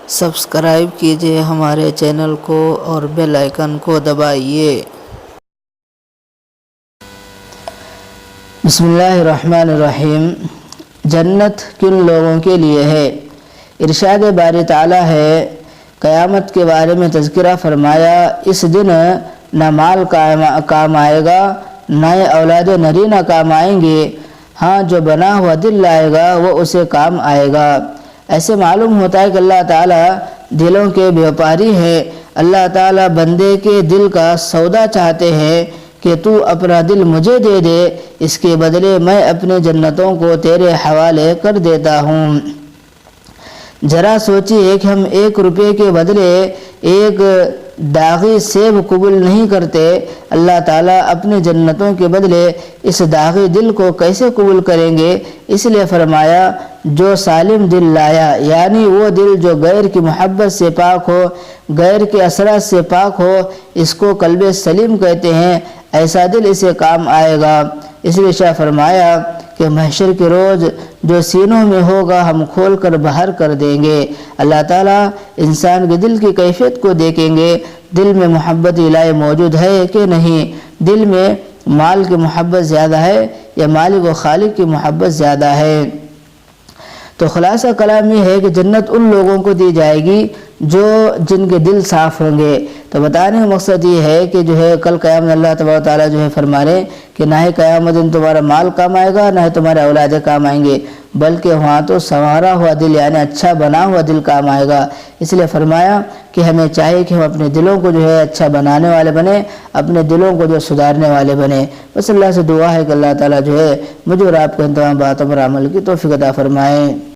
Subscribe کیجئے ہمارے channel کو اور بیل آئیکن کو دبائیے۔ بسم اللہ الرحمن الرحیم۔ جنت کن لوگوں کے لیے ہے؟ ارشاد باری تعالی ہے، قیامت کے بارے میں تذکرہ فرمایا، اس دن نہ مال کام آئے گا، نہ اولاد نرینہ کام آئیں گے، ہاں جو بنا ہوا دل لائے گا وہ اسے کام آئے گا۔ ایسے معلوم ہوتا ہے کہ اللہ تعالیٰ دلوں کے بیوپاری ہے۔ اللہ تعالیٰ بندے کے دل کا سودا چاہتے ہیں کہ تو اپنا دل مجھے دے دے، اس کے بدلے میں اپنے جنتوں کو تیرے حوالے کر دیتا ہوں۔ ذرا سوچیے کہ ہم 1 روپے کے بدلے ایک داغی سیب قبول نہیں کرتے، اللہ تعالیٰ اپنے جنتوں کے بدلے اس داغی دل کو کیسے قبول کریں گے؟ اس لیے فرمایا، جو سالم دل لایا، یعنی وہ دل جو غیر کی محبت سے پاک ہو، غیر کے اثرات سے پاک ہو، اس کو قلب سلیم کہتے ہیں، ایسا دل اسے کام آئے گا۔ اس لیے شاہ فرمایا کہ محشر کے روز جو سینوں میں ہوگا ہم کھول کر باہر کر دیں گے۔ اللہ تعالیٰ انسان کے دل کی کیفیت کو دیکھیں گے، دل میں محبت الہی موجود ہے کہ نہیں، دل میں مال کی محبت زیادہ ہے یا مالک و خالق کی محبت زیادہ ہے۔ تو خلاصہ کلام یہ ہے کہ جنت ان لوگوں کو دی جائے گی جن کے دل صاف ہوں گے۔ تو بتانے کا مقصد یہ ہے کہ کل قیامت اللہ تبارک و تعالیٰ فرما رہے کہ نہ ہی قیامت دن تمہارا مال کام آئے گا، نہ ہی تمہارے اولادیں کام آئیں گے، بلکہ وہاں تو سنوارا ہوا دل، یعنی اچھا بنا ہوا دل کام آئے گا۔ اس لیے فرمایا کہ ہمیں چاہیے کہ ہم اپنے دلوں کو اچھا بنانے والے بنیں، اپنے دلوں کو سدھارنے والے بنیں۔ بس اللہ سے دعا ہے کہ اللہ تعالیٰ مجھے اور آپ کو ان تمام باتوں پر عمل کی توفیق عطا فرمائے۔